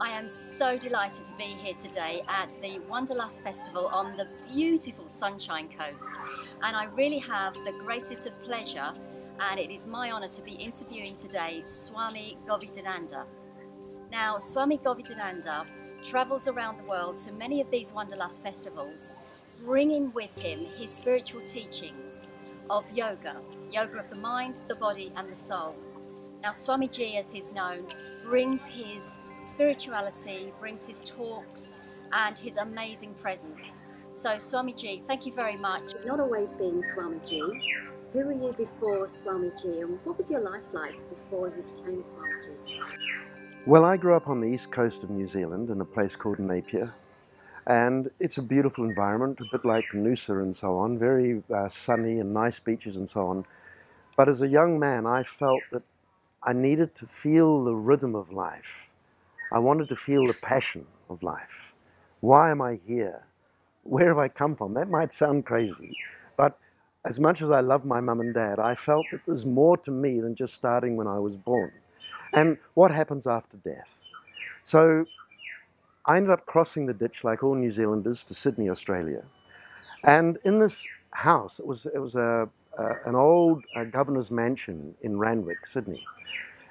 I am so delighted to be here today at the Wanderlust Festival on the beautiful Sunshine Coast, and I really have the greatest of pleasure, and it is my honour to be interviewing today Swami Govindananda. Now, Swami Govindananda travels around the world to many of these Wanderlust festivals, bringing with him his spiritual teachings of yoga of the mind, the body and the soul. Now, Swamiji, as he's known, brings his spirituality, brings his talks and his amazing presence. So Swamiji, thank you very much. Not always being Swamiji. Who were you before Swamiji, and what was your life like before you became Swamiji? Well, I grew up on the east coast of New Zealand in a place called Napier, and it's a beautiful environment, a bit like Noosa and so on, very sunny and nice beaches and so on. But as a young man, I felt that I needed to feel the rhythm of life. I wanted to feel the passion of life. Why am I here? Where have I come from? That might sound crazy, but as much as I love my mum and dad, I felt that there's more to me than just starting when I was born. And what happens after death? So I ended up crossing the ditch like all New Zealanders to Sydney, Australia. And in this house, it was an old governor's mansion in Randwick, Sydney.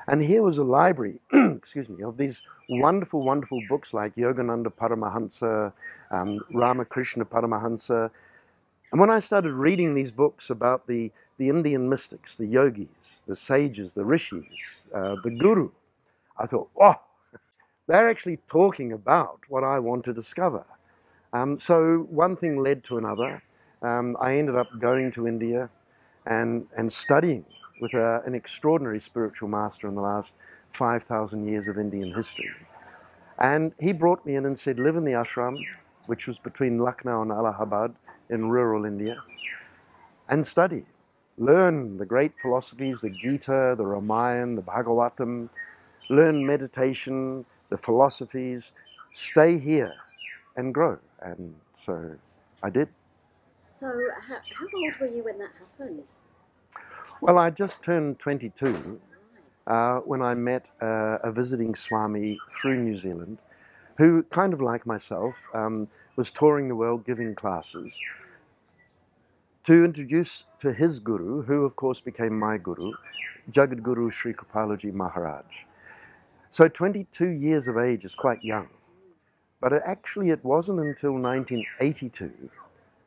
And here was a library, excuse me, of these wonderful, wonderful books like Yogananda Paramahansa, Ramakrishna Paramahansa. And when I started reading these books about the Indian mystics, the yogis, the sages, the rishis, the guru, I thought, oh, they're actually talking about what I want to discover. So one thing led to another. I ended up going to India and studying with an extraordinary spiritual master in the last 5,000 years of Indian history. And he brought me in and said, live in the ashram, which was between Lucknow and Allahabad in rural India, and study. Learn the great philosophies, the Gita, the Ramayana, the Bhagavatam, learn meditation, the philosophies, stay here and grow. And so I did. So how old were you when that happened? Well, I just turned 22 when I met a visiting Swami through New Zealand, who, kind of like myself, was touring the world giving classes to introduce to his guru, who of course became my guru, Jagat Guru Sri Kripalaji Maharaj. So 22 years of age is quite young, but it wasn't until 1982,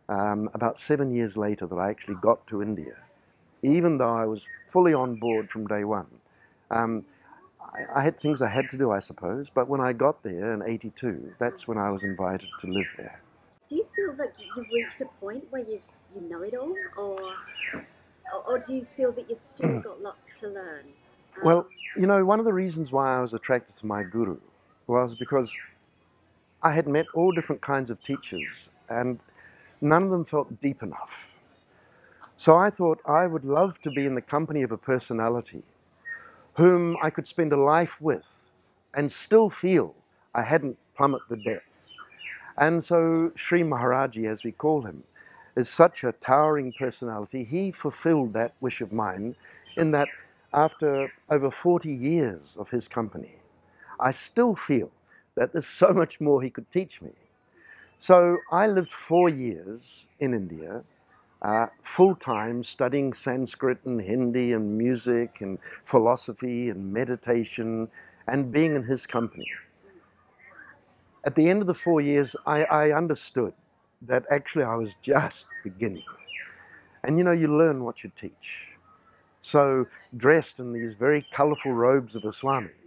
about 7 years later, that I actually got to India. Even though I was fully on board from day one. I had things I had to do, I suppose, but when I got there in 82, that's when I was invited to live there. Do you feel that you've reached a point where you know it all, or do you feel that you've still got lots to learn? Well, you know, one of the reasons why I was attracted to my guru was because I had met all different kinds of teachers, and none of them felt deep enough. So I thought I would love to be in the company of a personality whom I could spend a life with and still feel I hadn't plummeted the depths. And so Sri Maharaji, as we call him, is such a towering personality. He fulfilled that wish of mine in that after over 40 years of his company, I still feel that there's so much more he could teach me. So I lived 4 years in India, full-time, studying Sanskrit and Hindi and music and philosophy and meditation and being in his company. At the end of the 4 years, I understood that actually I was just beginning. And you know, you learn what you teach. So dressed in these very colorful robes of a Swami,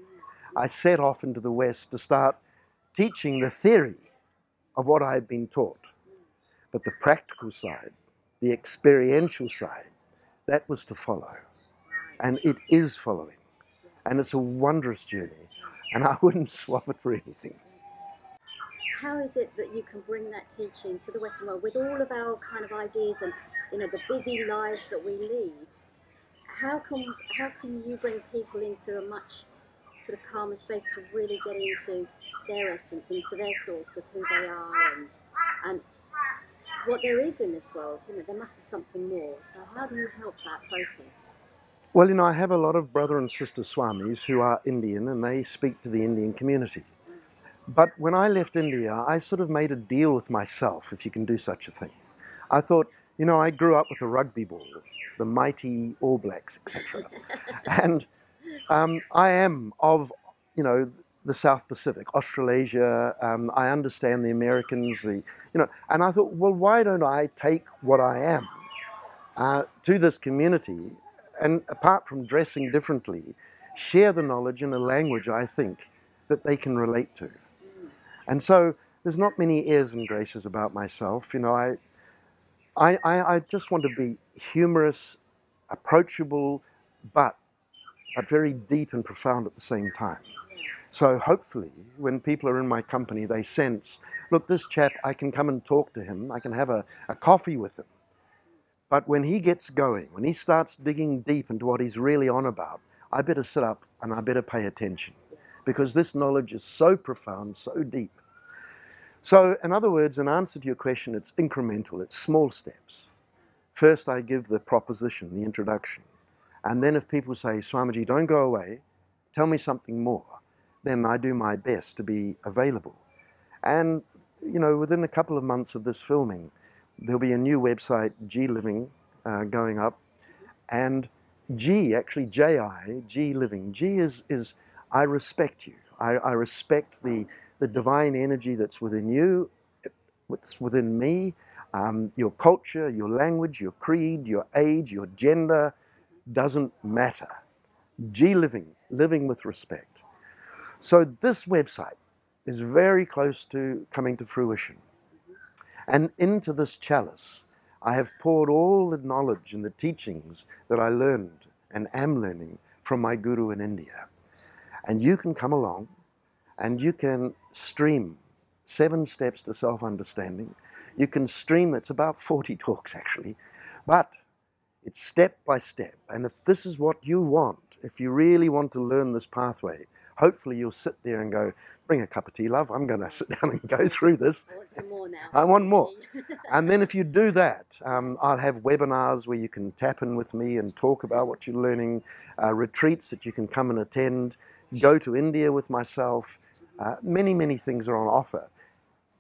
I set off into the West to start teaching the theory of what I had been taught. But the practical side, the experiential side, that was to follow. And it is following. And it's a wondrous journey. And I wouldn't swap it for anything. How is it that you can bring that teaching to the Western world with all of our kind of ideas and, you know, the busy lives that we lead? How can you bring people into a much sort of calmer space to really get into their essence, into their source of who they are and what there is in this world? You know, there must be something more. So how do you help that process? Well, you know, I have a lot of brother and sister Swamis who are Indian, and they speak to the Indian community. But when I left India, I sort of made a deal with myself, if you can do such a thing. I thought, you know, I grew up with a rugby ball, the mighty All Blacks, etc. And I am of, you know, the South Pacific, Australasia. I understand the Americans, and I thought, well, why don't I take what I am to this community, and apart from dressing differently, share the knowledge in a language I think that they can relate to. And so there's not many airs and graces about myself. You know, I just want to be humorous, approachable, but very deep and profound at the same time. So hopefully, when people are in my company, they sense, look, this chap, I can come and talk to him, I can have a coffee with him. But when he gets going, when he starts digging deep into what he's really on about, I better sit up and I better pay attention, because this knowledge is so profound, so deep. So, in other words, in answer to your question, it's incremental, it's small steps. First, I give the proposition, the introduction. And then if people say, Swamiji, don't go away, tell me something more, then I do my best to be available. And, you know, within a couple of months of this filming, there'll be a new website, G Living, going up. And G, actually J-I, G Living. G is I respect you. I respect the divine energy that's within you, within me, your culture, your language, your creed, your age, your gender, doesn't matter. G Living, living with respect. So this website is very close to coming to fruition. And into this chalice, I have poured all the knowledge and the teachings that I learned and am learning from my guru in India. And you can come along and you can stream 7 steps to self-understanding. You can stream, it's about 40 talks actually, but it's step by step. And if this is what you want, if you really want to learn this pathway, hopefully you'll sit there and go, bring a cup of tea, love, I'm going to sit down and go through this. I want some more now. I want more. And then if you do that, I'll have webinars where you can tap in with me and talk about what you're learning, retreats that you can come and attend, go to India with myself. Many, many things are on offer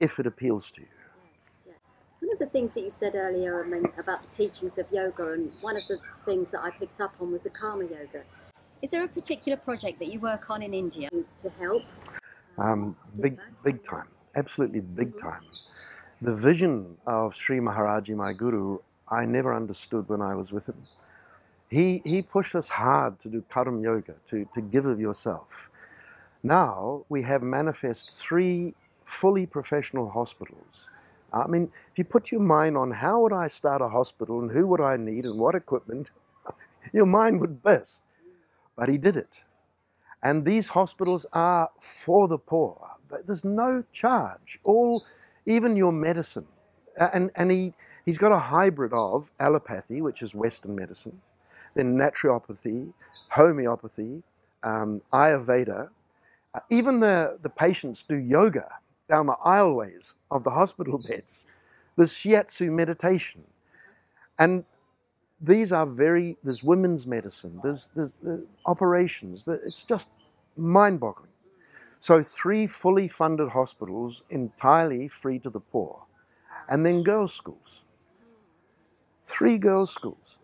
if it appeals to you. Yes, yeah. One of the things that you said earlier about the teachings of yoga, and one of the things that I picked up on was the karma yoga. Is there a particular project that you work on in India to help? Big time, absolutely big time. The vision of Sri Maharaji, my guru, I never understood when I was with him. He pushed us hard to do karma yoga, to give of yourself. Now we have manifest 3 fully professional hospitals. I mean, if you put your mind on how would I start a hospital and who would I need and what equipment, your mind would burst. But he did it. And these hospitals are for the poor. There's no charge. Even your medicine. And he's got a hybrid of allopathy, which is Western medicine, then naturopathy, homeopathy, Ayurveda. Even the patients do yoga down the aisleways of the hospital beds. There's shiatsu meditation. And these are there's women's medicine, there's operations, it's just mind-boggling. So 3 fully funded hospitals, entirely free to the poor. And then girls' schools. 3 girls' schools.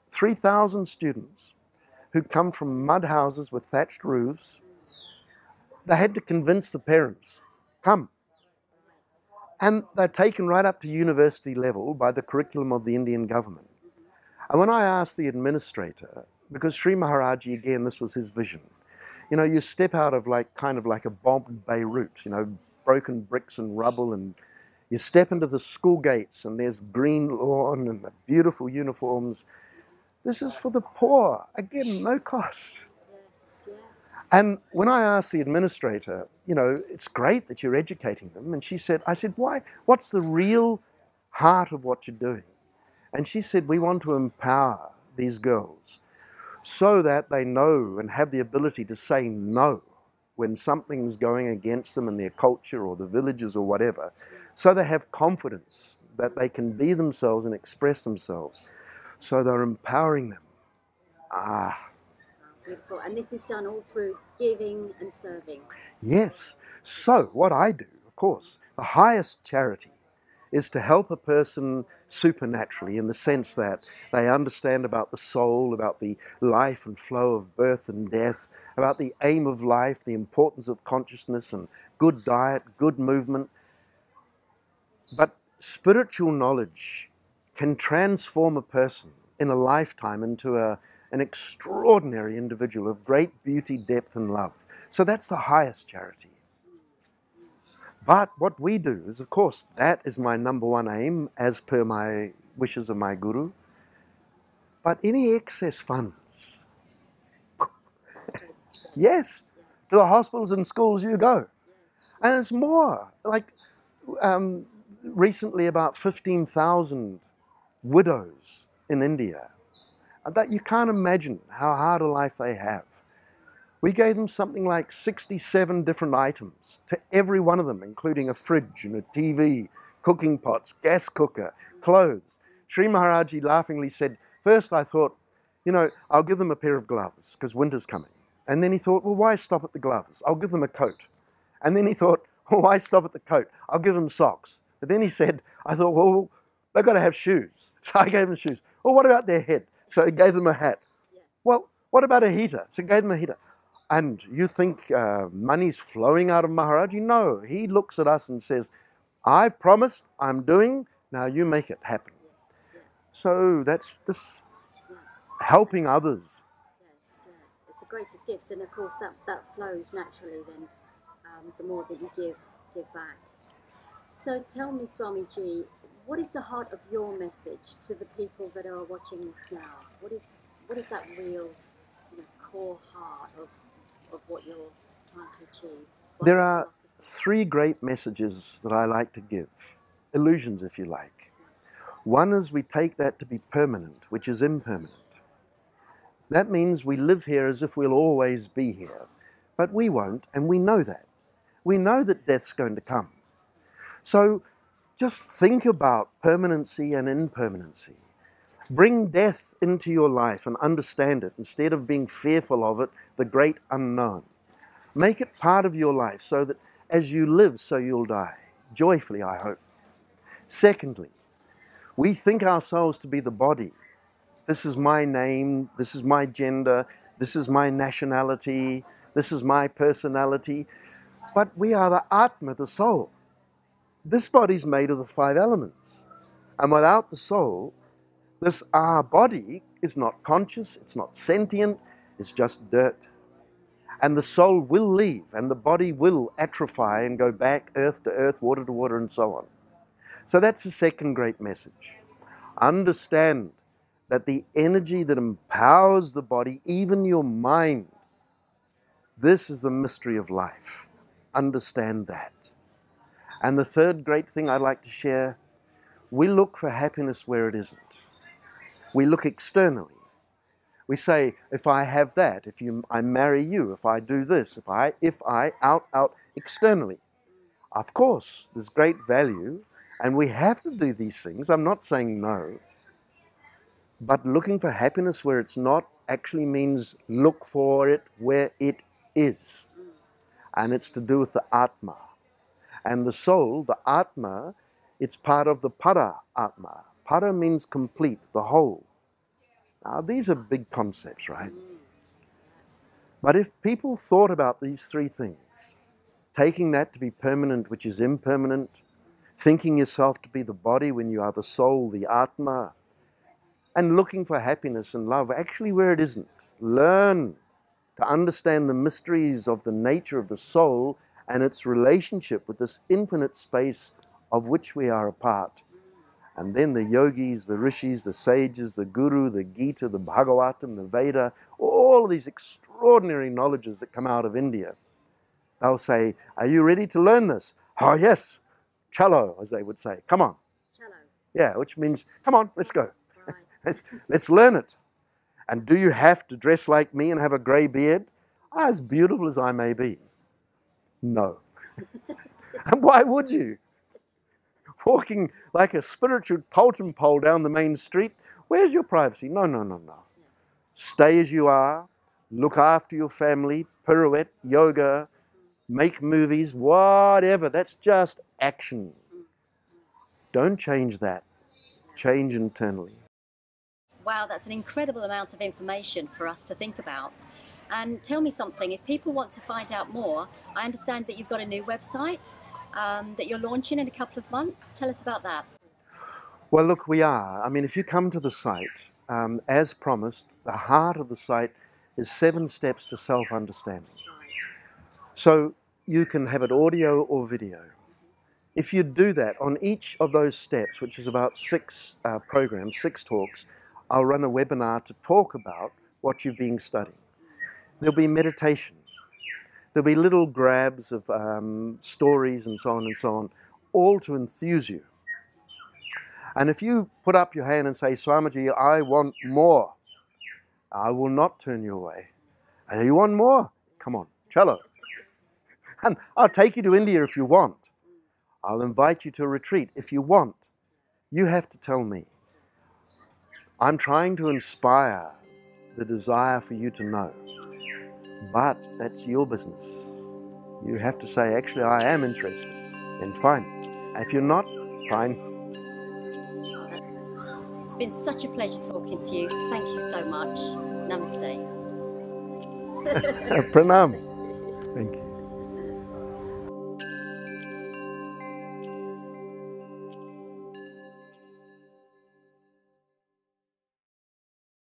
3,000 students who come from mud houses with thatched roofs. They had to convince the parents, come. And they're taken right up to university level by the curriculum of the Indian government. And when I asked the administrator, because Sri Maharaji, again, this was his vision, you know, you step out of kind of like a bombed Beirut, you know, broken bricks and rubble, and you step into the school gates and there's green lawn and the beautiful uniforms. This is for the poor, again, no cost. Yes, yeah. And when I asked the administrator, you know, it's great that you're educating them, and I said, why? What's the real heart of what you're doing? And she said, we want to empower these girls so that they know and have the ability to say no when something's going against them in their culture or the villages or whatever, so they have confidence that they can be themselves and express themselves. So they're empowering them. Beautiful. And this is done all through giving and serving. Yes. So what I do, of course, the highest charity is to help a person supernaturally, in the sense that they understand about the soul, about the life and flow of birth and death, about the aim of life, the importance of consciousness and good diet, good movement. But spiritual knowledge can transform a person in a lifetime into an extraordinary individual of great beauty, depth and love. So that's the highest charity. But what we do is, of course, that is my number one aim as per my wishes of my guru. But any excess funds, yes, to the hospitals and schools you go. And it's more. Like recently about 15,000 widows in India. That you can't imagine how hard a life they have. We gave them something like 67 different items to every one of them, including a fridge and a TV, cooking pots, gas cooker, clothes. Sri Maharaji laughingly said, first I thought, you know, I'll give them a pair of gloves because winter's coming. And then he thought, well, why stop at the gloves? I'll give them a coat. And then he thought, well, why stop at the coat? I'll give them socks. But then he said, I thought, well, they've got to have shoes. So I gave them shoes. Well, what about their head? So he gave them a hat. Well, what about a heater? So he gave them a heater. And you think money's flowing out of Maharaji? No, he looks at us and says, I've promised, I'm doing, now you make it happen. So that's this helping others. Yes, it's the greatest gift, and of course that flows naturally then, the more that you give back. So tell me, Swamiji, what is the heart of your message to the people that are watching this now? What is that real, core heart of what you're trying to achieve? There are three great messages that I like to give, illusions if you like. One is we take that to be permanent, which is impermanent. That means we live here as if we'll always be here, but we won't, and we know that. We know that death's going to come. So just think about permanency and impermanency. Bring death into your life and understand it instead of being fearful of it, the great unknown. Make it part of your life so that as you live, so you'll die. Joyfully, I hope. Secondly, we think ourselves to be the body. This is my name, this is my gender, this is my nationality, this is my personality. But we are the Atma, the soul. This body's made of the 5 elements. And without the soul, our body is not conscious, it's not sentient, it's just dirt. And the soul will leave, and the body will atrophy and go back earth to earth, water to water, and so on. So that's the second great message. Understand that the energy that empowers the body, even your mind, this is the mystery of life. Understand that. And the third great thing I'd like to share, we look for happiness where it isn't. We look externally. We say, if I have that, I marry you, if I do this, if I, out, externally. Of course, there's great value, and we have to do these things. I'm not saying no. But looking for happiness where it's not actually means look for it where it is. And it's to do with the Atma. And the soul, the Atma, it's part of the Para Atma. Para means complete, the whole. Now, these are big concepts, right? But if people thought about these three things, taking that to be permanent, which is impermanent, thinking yourself to be the body when you are the soul, the Atma, and looking for happiness and love actually where it isn't. Learn to understand the mysteries of the nature of the soul and its relationship with this infinite space of which we are a part. And then the yogis, the rishis, the sages, the guru, the Gita, the Bhagavatam, the Veda, all of these extraordinary knowledges that come out of India. They'll say, are you ready to learn this? Oh Yes. Chalo, as they would say. Come on. Cello. Yeah, which means, come on, let's go. Right. Let's learn it. And do you have to dress like me and have a grey beard? As beautiful as I may be. No. And why would you? Walking like a spiritual totem pole down the main street, where's your privacy? No. Yeah. Stay as you are, look after your family, pirouette, yoga, make movies, whatever. That's just action. Don't change that. Change internally. Wow, that's an incredible amount of information for us to think about. And tell me something, if people want to find out more, I understand that you've got a new website that you're launching in a couple of months. Tell us about that. Well, look, we are. I mean, if you come to the site, as promised, the heart of the site is 7 steps to self-understanding. So you can have it audio or video. If you do that, on each of those steps, which is about 6 programs, 6 talks, I'll run a webinar to talk about what you've been studying. There'll be meditation. There'll be little grabs of stories and so on, all to enthuse you. And if you put up your hand and say, Swamiji, I want more, I will not turn you away. And you want more? Come on, cello. And I'll take you to India if you want. I'll invite you to a retreat if you want. You have to tell me. I'm trying to inspire the desire for you to know. But that's your business. You have to say, actually, I am interested. Then fine. If you're not, fine. It's been such a pleasure talking to you. Thank you so much. Namaste. Pranam. Thank you.